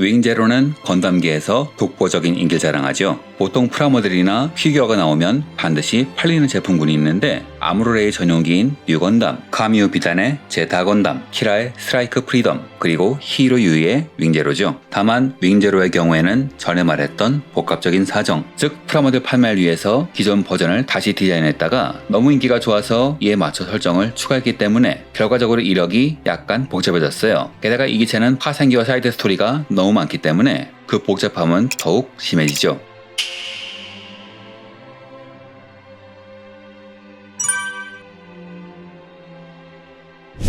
윙제로는 건담계에서 독보적인 인기를 자랑하죠. 보통 프라모델이나 피규어가 나오면 반드시 팔리는 제품군이 있는데 아무로레의 전용기인 뉴건담, 카미오 비단의 제타 건담, 키라의 스트라이크 프리덤, 그리고 히로 유이의 윙제로죠. 다만 윙제로의 경우에는 전에 말했던 복합적인 사정, 즉 프라모델 판매를 위해서 기존 버전을 다시 디자인했다가 너무 인기가 좋아서 이에 맞춰 설정을 추가했기 때문에 결과적으로 이력이 약간 복잡해졌어요. 게다가 이 기체는 파생기와 사이드 스토리가 너무 많기 때문에 그 복잡함은 더욱 심해지죠.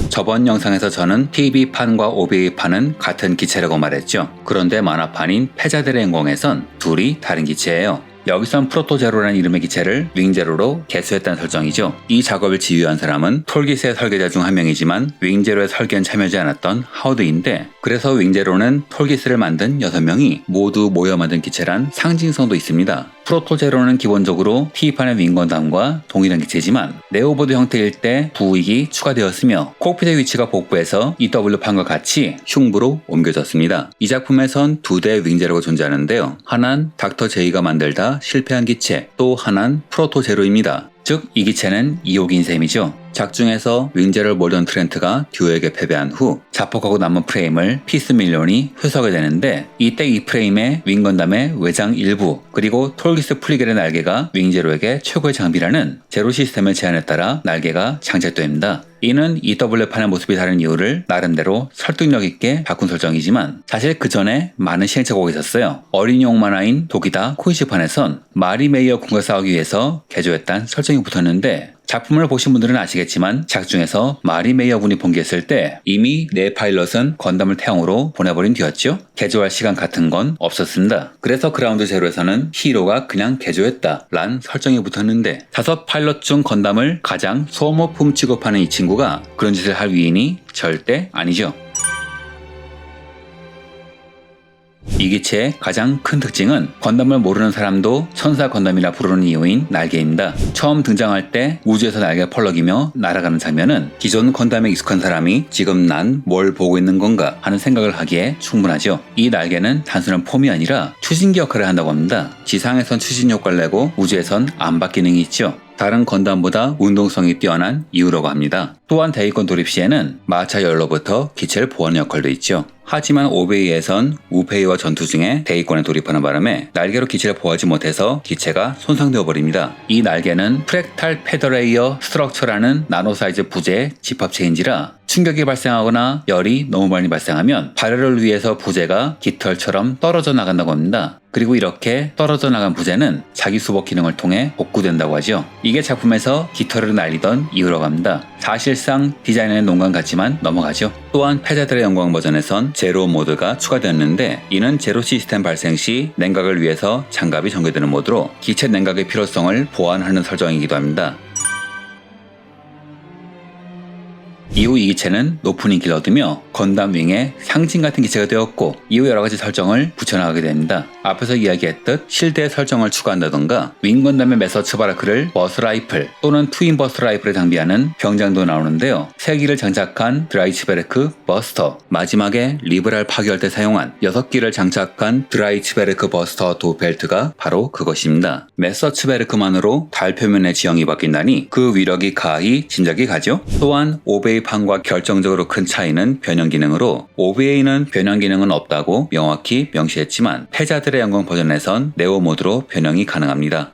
저번 영상에서 저는 TV판과 OVA판은 같은 기체라고 말했죠. 그런데 만화판인 패자들의 영광에선 둘이 다른 기체예요. 여기선 프로토제로라는 이름의 기체를 윙제로로 개수했다는 설정이죠. 이 작업을 지휘한 사람은 톨깃의 설계자 중 한 명이지만 윙제로의 설계엔 참여하지 않았던 하워드인데, 그래서 윙제로는 톨깃을 만든 6명이 모두 모여 만든 기체란 상징성도 있습니다. 프로토제로는 기본적으로 TV판의 윙건담과 동일한 기체지만 네오보드 형태일 때 부익이 추가되었으며 콕핏의 위치가 복부에서 EW판과 같이 흉부로 옮겨졌습니다. 이 작품에선 2대 윙제로가 존재하는데요. 하나는 닥터 제이가 만들다 실패한 기체, 또 하나는 프로토제로입니다. 즉 이 기체는 2호기인 셈이죠. 작중에서 윙제로를 몰던 트렌트가 듀오에게 패배한 후 자폭하고 남은 프레임을 피스밀론이 회수하게 되는데, 이때 이 프레임에 윙건담의 외장 일부 그리고 톨기스 플리겔의 날개가 윙제로에게 최고의 장비라는 제로 시스템의 제안에 따라 날개가 장착됩니다. 이는 EW판의 모습이 다른 이유를 나름대로 설득력 있게 바꾼 설정이지만 사실 그 전에 많은 시행착오가 있었어요. 어린이용 만화인 도기다 코이시판에선 마리 메이어 군과 싸우기 위해서 개조했다는 설정이 붙었는데, 작품을 보신 분들은 아시겠지만 작중에서 마리 메이어 군이 번개했을 때 이미 네 파일럿은 건담을 태형으로 보내버린 뒤였죠. 개조할 시간 같은 건 없었습니다. 그래서 그라운드 제로에서는 히로가 그냥 개조했다 란 설정이 붙었는데, 5 파일럿 중 건담을 가장 소모품 취급하는 이 친구가 그런 짓을 할 위인이 절대 아니죠. 이 기체의 가장 큰 특징은 건담을 모르는 사람도 천사 건담이라 부르는 이유인 날개입니다. 처음 등장할 때 우주에서 날개가 펄럭이며 날아가는 장면은 기존 건담에 익숙한 사람이 지금 난 뭘 보고 있는 건가 하는 생각을 하기에 충분하죠. 이 날개는 단순한 폼이 아니라 추진기 역할을 한다고 합니다. 지상에선 추진 효과를 내고 우주에선 암박 기능이 있죠. 다른 건담보다 운동성이 뛰어난 이유라고 합니다. 또한 대기권 돌입 시에는 마차 열로부터 기체를 보호하는 역할도 있죠. 하지만 오베이에선 우페이와 전투 중에 대기권에 돌입하는 바람에 날개로 기체를 보호하지 못해서 기체가 손상되어 버립니다. 이 날개는 프랙탈 페더레이어 스트럭처라는 나노 사이즈 부재의 집합체인지라 충격이 발생하거나 열이 너무 많이 발생하면 발열을 위해서 부재가 깃털처럼 떨어져 나간다고 합니다. 그리고 이렇게 떨어져 나간 부재는 자기 수복 기능을 통해 복구된다고 하죠. 이게 작품에서 깃털을 날리던 이유라고 합니다. 사실상 디자인의 농간 같지만 넘어가죠. 또한 패자들의 영광 버전에선 제로 모드가 추가되었는데, 이는 제로 시스템 발생 시 냉각을 위해서 장갑이 전개되는 모드로 기체 냉각의 필요성을 보완하는 설정이기도 합니다. 이후 이 기체는 높은 인기를 얻으며 건담 윙의 상징 같은 기체가 되었고, 이후 여러가지 설정을 붙여나가게 됩니다. 앞에서 이야기했듯 실드의 설정을 추가한다던가 윙 건담의 메서츠 바라크를 버스 라이플 또는 트윈 버스 라이플에 장비하는 병장도 나오는데요. 3기를 장착한 드라이츠베르크 버스터, 마지막에 리브랄 파괴할 때 사용한 6기를 장착한 드라이츠베르크 버스터 도 벨트가 바로 그것입니다. 메서츠베르크만으로 달 표면의 지형이 바뀐다니 그 위력이 가히 짐작이 가죠. 또한 OVA판과 결정적으로 큰 차이는 변형 기능으로, OVA는 변형 기능은 없다고 명확히 명시했지만 패자들의 영광 버전에선 네오 모드로 변형이 가능합니다.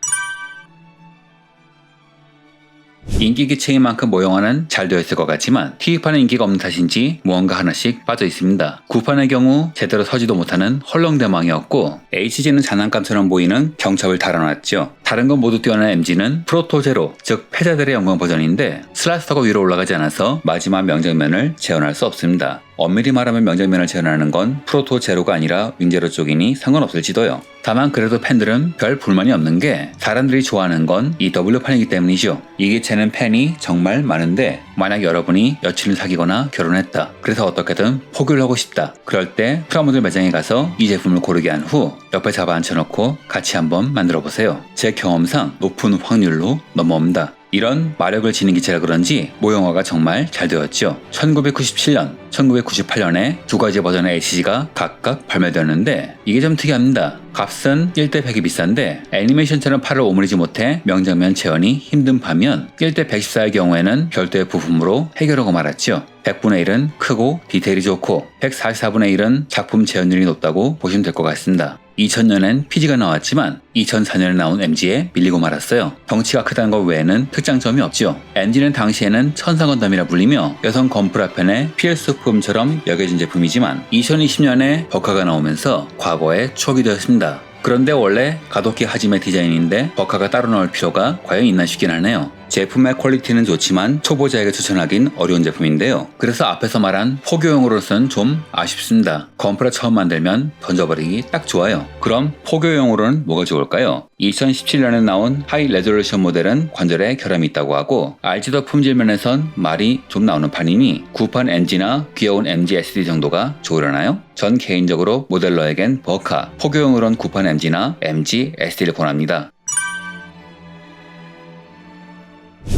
인기 기체인 만큼 모형화는 잘 되어 있을 것 같지만 TV판은 인기가 없는 탓인지 무언가 하나씩 빠져 있습니다. 9판의 경우 제대로 서지도 못하는 헐렁대망이었고, HG는 장난감처럼 보이는 경첩을 달아놨죠. 다른 건 모두 뛰어난 MG는 프로토제로, 즉 패자들의 영광 버전인데 슬라스터가 위로 올라가지 않아서 마지막 명장면을 재현할 수 없습니다. 엄밀히 말하면 명장면을 재현하는 건 프로토제로가 아니라 윙제로 쪽이니 상관없을지도요. 다만 그래도 팬들은 별 불만이 없는 게 사람들이 좋아하는 건 EW판이기 때문이죠. 이 기체는 팬이 정말 많은데, 만약 여러분이 여친을 사귀거나 결혼했다, 그래서 어떻게든 포기를 하고 싶다, 그럴 때 프라모델 매장에 가서 이 제품을 고르게 한 후 옆에 잡아 앉혀놓고 같이 한번 만들어 보세요. 제 경험상 높은 확률로 넘어옵니다. 이런 마력을 지닌 기체라 그런지 모형화가 정말 잘 되었죠. 1997년, 1998년에 두 가지 버전의 HG가 각각 발매되었는데 이게 좀 특이합니다. 값은 1대 100이 비싼데 애니메이션처럼 팔을 오므리지 못해 명장면 재현이 힘든 반면 1대 114의 경우에는 별도의 부품으로 해결하고 말았죠. 100분의 1은 크고 디테일이 좋고 144분의 1은 작품 재현율이 높다고 보시면 될 것 같습니다. 2000년엔 PG가 나왔지만 2004년에 나온 MG에 밀리고 말았어요. 덩치가 크다는 것 외에는 특장점이 없죠. MG는 당시에는 천상건담이라 불리며 여성 건프라편의 필수품처럼 여겨진 제품이지만 2020년에 버카가 나오면서 과거의 추억이 되었습니다. 그런데 원래 가도키 하지메 디자인인데 버카가 따로 나올 필요가 과연 있나 싶긴 하네요. 제품의 퀄리티는 좋지만 초보자에게 추천하긴 어려운 제품인데요. 그래서 앞에서 말한 포교용으로서는 좀 아쉽습니다. 건프라 처음 만들면 던져버리기 딱 좋아요. 그럼 포교용으로는 뭐가 좋을까요? 2017년에 나온 하이 레졸루션 모델은 관절에 결함이 있다고 하고 알지도 품질 면에선 말이 좀 나오는 판이니 구판 NG나 귀여운 MG SD 정도가 좋으려나요? 전 개인적으로 모델러에겐 버카, 포교용으론 구판 MG나 MG SD를 권합니다.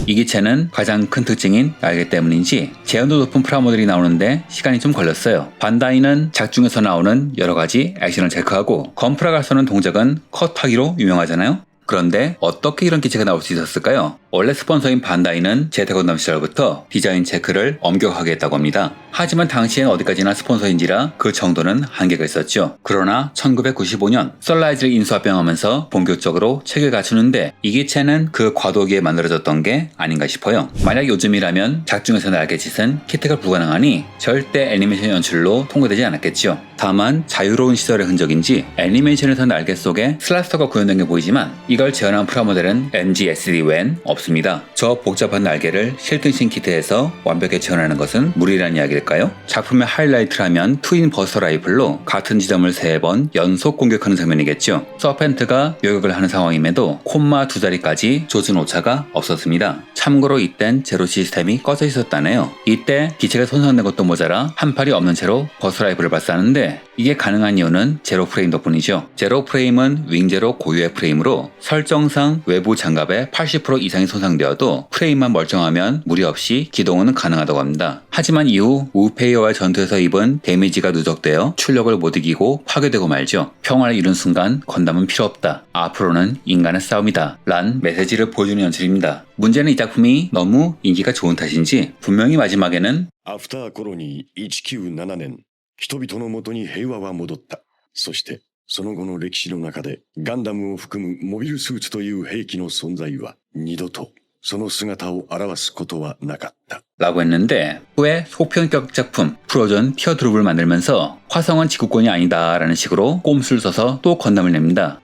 이 기체는 가장 큰 특징인 날개 때문인지 제한도 높은 프라모델이 나오는데 시간이 좀 걸렸어요. 반다이는 작중에서 나오는 여러가지 액션을 체크하고 건프라가 쏘는 동작은 컷하기로 유명하잖아요. 그런데 어떻게 이런 기체가 나올 수 있었을까요? 원래 스폰서인 반다이는 제태건담 시절부터 디자인 체크를 엄격하게 했다고 합니다. 하지만 당시엔 어디까지나 스폰서인지라 그 정도는 한계가 있었죠. 그러나 1995년 썰라이즈를 인수합병하면서 본격적으로 체계를 갖추는데 이 기체는 그 과도기에 만들어졌던 게 아닌가 싶어요. 만약 요즘이라면 작중에서 날개짓은 키트가 불가능하니 절대 애니메이션 연출로 통과되지 않았겠죠. 다만 자유로운 시절의 흔적인지 애니메이션에서 날개 속에 슬라스터가 구현된 게 보이지만 이걸 재현한 프라모델은 MG SD 외엔 없습니다. 저 복잡한 날개를 실등신 키트에서 완벽하게 재현하는 것은 무리란 이야기일까요? 작품의 하이라이트라면 트윈 버스터 라이플로 같은 지점을 3번 연속 공격하는 장면이겠죠. 서펜트가 요격을 하는 상황임에도 콤마 2자리까지 조준 오차가 없었습니다. 참고로 이땐 제로 시스템이 꺼져 있었다네요. 이때 기체가 손상된 것도 모자라 한 팔이 없는 채로 버스터 라이플을 발사하는데 이게 가능한 이유는 제로 프레임 덕분이죠. 제로 프레임은 윙제로 고유의 프레임으로 설정상 외부 장갑의 80% 이상이 손상되어도 프레임만 멀쩡하면 무리 없이 기동은 가능하다고 합니다. 하지만 이후 우페이어와의 전투에서 입은 데미지가 누적되어 출력을 못 이기고 파괴되고 말죠. 평화를 이룬 순간 건담은 필요 없다. 앞으로는 인간의 싸움이다. 란 메시지를 보여주는 연출입니다. 문제는 이 작품이 너무 인기가 좋은 탓인지 분명히 마지막에는 아프터 코로니 197年人々のもとに平和は戻った。そしてその後の歴史の中でガンダムを含むモビルスーツという兵器の存在は二度とその姿を表すことはなかった。라고 했는데 후에 소평격 작품 프로전 티어드롭을 만들면서 화성은 지구권이 아니다 라는 식으로 꼼수를 써서 또 건담을 냅니다.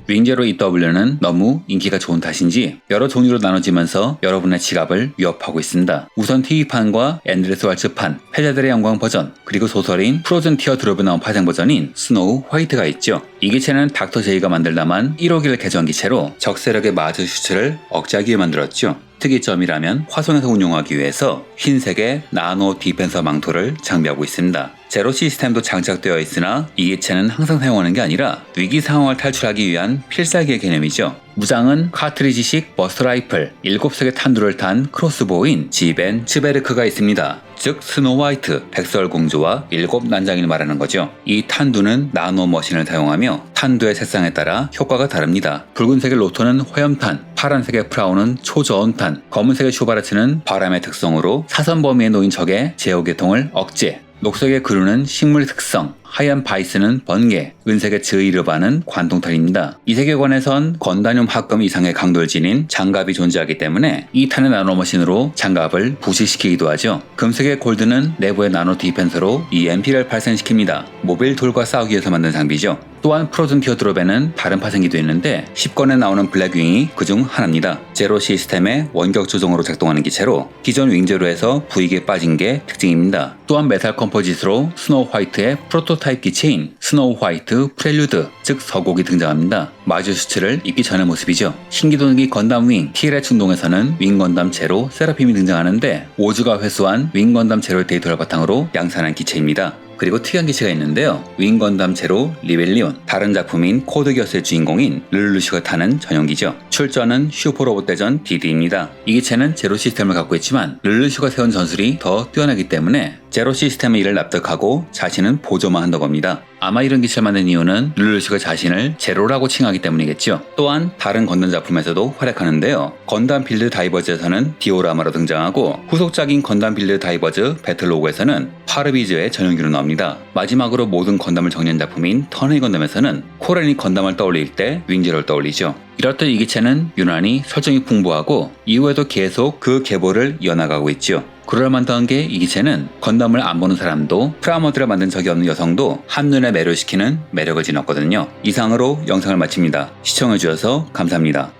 윙제로 EW는 너무 인기가 좋은 탓인지 여러 종류로 나눠지면서 여러분의 지갑을 위협하고 있습니다. 우선 TV판과 엔드레스 왈츠판, 패자들의 영광 버전, 그리고 소설인 프로즌 티어드롭에 나온 파생 버전인 스노우 화이트가 있죠. 이 기체는 닥터 제이가 만들다만 1호기를 개조한 기체로 적세력의 마즈 슈츠를 억제하기 위해 만들었죠. 특이점이라면 화성에서 운용하기 위해서 흰색의 나노 디펜서 망토를 장비하고 있습니다. 제로 시스템도 장착되어 있으나 이 기체는 항상 사용하는 게 아니라 위기 상황을 탈출하기 위한 필살기의 개념이죠. 무장은 카트리지식 버스터 라이플, 7색의 탄두를 탄 크로스보우인 지벤 츠베르크가 있습니다. 즉 스노우 화이트, 백설공주와 7난장이를 말하는 거죠. 이 탄두는 나노 머신을 사용하며 탄두의 색상에 따라 효과가 다릅니다. 붉은색의 로토는 화염탄, 파란색의 프라우는 초저온탄, 검은색의 슈바르츠는 바람의 특성으로 사선 범위에 놓인 적의 제어계통을 억제, 녹색의 그루는 식물 특성, 하얀 바이스는 번개, 은색의 즈이르바는 관통탄입니다. 이 세계관에선 건다뇽 합금 이상의 강도를 지닌 장갑이 존재하기 때문에 2탄의 나노머신으로 장갑을 부식시키기도 하죠. 금색의 골드는 내부의 나노 디펜서로 EMP를 발생시킵니다. 모빌 돌과 싸우기 위해서 만든 장비죠. 또한 프로즌 티어드롭에는 다른 파생기도 있는데 10권에 나오는 블랙윙이 그중 하나입니다. 제로 시스템의 원격 조정으로 작동하는 기체로 기존 윙제로에서 부익에 빠진 게 특징입니다. 또한 메탈 컴포짓으로 스노우 화이트의 프로토타입 기체인 스노우 화이트 프렐류드, 즉 서곡이 등장합니다. 마주 슈츠를 입기 전의 모습이죠. 신기동기 건담 윙 TL의 충동에서는 윙 건담 제로 세라핌이 등장하는데 오즈가 회수한 윙 건담 제로의 데이터를 바탕으로 양산한 기체입니다. 그리고 특이한 기체가 있는데요. 윙 건담 제로 리벨리온, 다른 작품인 코드 기어스의 주인공인 르르슈가 타는 전용기죠. 출전은 슈퍼로봇 대전 DD입니다. 이 기체는 제로 시스템을 갖고 있지만 르르슈가 세운 전술이 더 뛰어나기 때문에 제로 시스템의 일을 납득하고 자신은 보조만 한다고 합니다. 아마 이런 기체를 만든 이유는 르르슈가 자신을 제로라고 칭하기 때문이겠죠. 또한 다른 건담 작품에서도 활약하는데요. 건담 빌드 다이버즈에서는 디오라마로 등장하고 후속작인 건담 빌드 다이버즈 배틀로그에서는 파르비즈의 전용기로 나옵니다. 마지막으로 모든 건담을 정리한 작품인 턴헤이 건담에서는 코렌이 건담을 떠올릴 때 윙제로를 떠올리죠. 이렇듯 이 기체는 유난히 설정이 풍부하고 이후에도 계속 그 계보를 이어나가고 있죠. 그럴만한 게 이 기체는 건담을 안 보는 사람도 프라모드를 만든 적이 없는 여성도 한눈에 매료시키는 매력을 지녔거든요. 이상으로 영상을 마칩니다. 시청해주셔서 감사합니다.